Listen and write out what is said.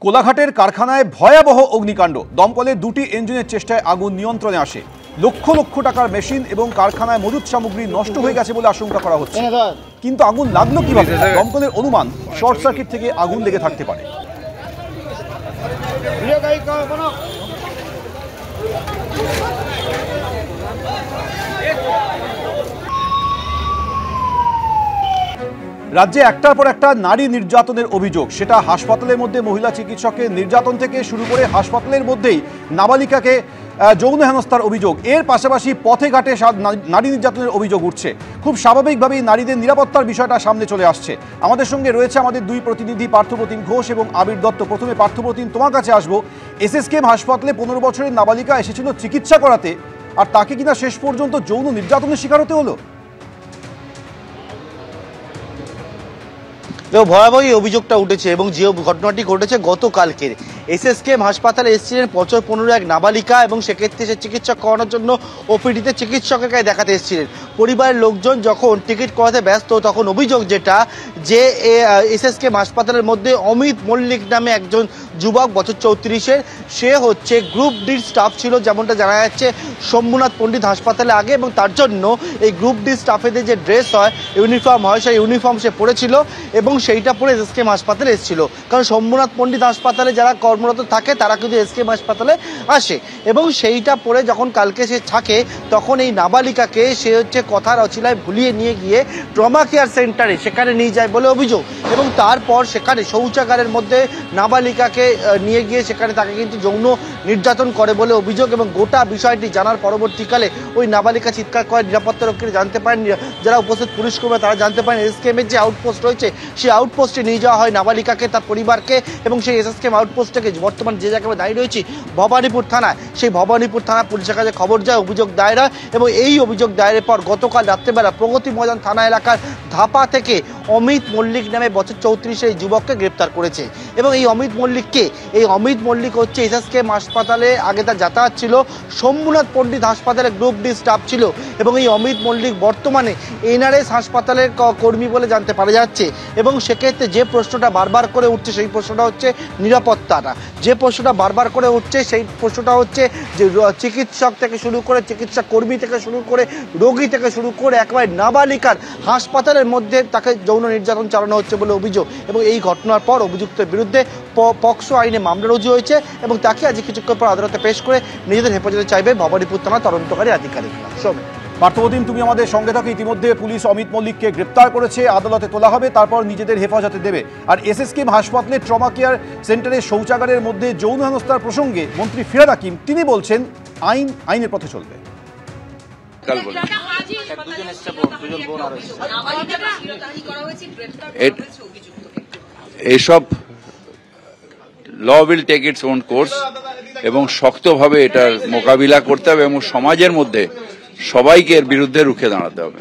কোলাঘাটের কারখানায় ভয়াবহ অগ্নিকাণ্ড। দমকলের দুটি ইঞ্জিনের চেষ্টায় আগুন নিয়ন্ত্রণে আসে। লক্ষ লক্ষ টাকার মেশিন এবং কারখানায় মজুত সামগ্রী নষ্ট হয়ে গেছে বলে আশঙ্কা করা হচ্ছে। কিন্তু আগুন লাগলো কিভাবে? দমকলের অনুমান শর্ট সার্কিট থেকে আগুন লেগে থাকতে পারে। রাজ্যে একটার পর একটা নারী নির্যাতনের অভিযোগ, সেটা হাসপাতালের মধ্যে মহিলা চিকিৎসকের নির্যাতন থেকে শুরু করে হাসপাতালের মধ্যেই নাবালিকাকে যৌন হেনস্থার অভিযোগ। এর পাশাপাশি পথে ঘাটে নারী নির্যাতনের অভিযোগ উঠছে। খুব স্বাভাবিকভাবেই নারীদের নিরাপত্তার বিষয়টা সামনে চলে আসছে। আমাদের সঙ্গে রয়েছে আমাদের দুই প্রতিনিধি পার্থপ্রতিম ঘোষ এবং আবির দত্ত। প্রথমে পার্থপ্রতিম, তোমার কাছে আসবো। এসএসকেএম হাসপাতালে 15 বছরের নাবালিকা এসেছিল চিকিৎসা করাতে, আর তাকে কিনা শেষ পর্যন্ত যৌন নির্যাতনের শিকার হতে হলো। ভয়াবহ অভিযোগটা উঠেছে এবং যে ঘটনাটি ঘটেছে গতকালকের এসএসকেএম হাসপাতালে এসেছিলেন 15 এক নাবালিকা এবং সেক্ষেত্রে সে চিকিৎসা করানোর জন্য ওপিডিতে চিকিৎসকের কাছে দেখাতে এসেছিলেন। পরিবারের লোকজন যখন টিকিট করাতে ব্যস্ত, তখন অভিযোগ যেটা যে এসএসকেএম হাসপাতালের মধ্যে অমিত মল্লিক নামে একজন যুবক, বছর 34-এর, সে হচ্ছে গ্রুপ ডির স্টাফ ছিল, যেমনটা জানা যাচ্ছে শম্ভুনাথ পণ্ডিত হাসপাতালে আগে, এবং তার জন্য এই গ্রুপ ডি স্টাফেদের যে ড্রেস হয়, ইউনিফর্ম হয়, সেই ইউনিফর্ম সে পরেছিল এবং সেইটা পরে এসএসকেএম হাসপাতালে এসেছিল। কারণ শম্ভুনাথ পণ্ডিত হাসপাতালে যারা কর্মরত থাকে তারা কিন্তু এসএসকেএম হাসপাতালে আসে, এবং সেইটা পরে যখন কালকে সে থাকে, তখন এই নাবালিকাকে সে হচ্ছে কথার অছিলায় ভুলিয়ে নিয়ে গিয়ে ট্রমা কেয়ার সেন্টারে সেখানে নিয়ে যায় বলে অভিযোগ, এবং তারপর সেখানে শৌচাগারের মধ্যে নাবালিকাকে নিয়ে গিয়ে সেখানে তাকে কিন্তু যৌন নির্যাতন করে বলে অভিযোগ। এবং গোটা বিষয়টি জানার পরবর্তীকালে ওই নাবালিকা চিৎকার করে নিরাপত্তা রক্ষীরা জানতে পারেন, যারা উপস্থিত পুলিশ কর্মী তারা জানতে পারেন এসএসকেএমের যে আউটপোস্ট রয়েছে সেই আউটপোস্টে নিয়ে যাওয়া হয় নাবালিকাকে, তার পরিবারকে, এবং সেই এসএসকেএম আউটপোস্ট থেকে বর্তমান যে জায়গায় দাঁড়িয়ে রয়েছি ভবানীপুর থানায়, সেই ভবানীপুর থানা পুলিশের কাছে খবর যায়, অভিযোগ দায়ের হয়, এবং এই অভিযোগ দায়েরের পর গতকাল রাত্রেবেলা প্রগতি ময়দান থানা এলাকার ধাপা থেকে অমিত মল্লিক নামে বছর 34-এর যুবককে গ্রেপ্তার করেছে। এবং এই অমিত মল্লিককে, এই অমিত মল্লিক হচ্ছে এসএসকেএম হাসপাতালে আগে তার যাতায়াত ছিল, শম্ভুনাথ পণ্ডিত হাসপাতালে গ্রুপ ডি স্টাফ ছিল, এবং এই অমিত মল্লিক বর্তমানে এনআরএস হাসপাতালের কর্মী বলে জানতে পারা যাচ্ছে। এবং সেক্ষেত্রে যে প্রশ্নটা বারবার করে উঠছে সেই প্রশ্নটা হচ্ছে নিরাপত্তাটা, যে প্রশ্নটা বারবার করে উঠছে সেই প্রশ্নটা হচ্ছে যে চিকিৎসক থেকে শুরু করে, চিকিৎসা কর্মী থেকে শুরু করে, রোগী থেকে শুরু করে একেবারে নাবালিকার হাসপাতালের মধ্যে তাকে যৌন নির্যাতন চালানো হচ্ছে বলে অভিযোগ। এবং এই ঘটনার পর অভিযুক্তের বিরুদ্ধে পক্সো আইনে মামলা রুজু হয়েছে এবং তাকে আজ কিছুক্ষণ পর আদালতে পেশ করে নিজেদের হেফাজতে চাইবে ভবানীপুর থানা তদন্তকারী আধিকারিকরা। পার্থপ্রতিম, তুমি আমাদের সঙ্গে থাকো। ইতিমধ্যে পুলিশ অমিত মল্লিককে গ্রেপ্তার করেছে, আদালতে তোলা হবে, তারপর নিজেদের হেফাজতে দেবে। আর এসএসকেএম হাসপাতালে ট্রমা কেয়ার সেন্টারের শৌচাগারের মধ্যে যৌন হেনস্থার প্রসঙ্গে মন্ত্রী ফিরহাদ হাকিম তিনি বলছেন আইনের পথে চলবে। এসব law will take its own course এবং শক্তভাবে এটার মোকাবিলা করতে হবে এবং সমাজের মধ্যে সবাইকে এর বিরুদ্ধে রুখে দাঁড়াতে হবে।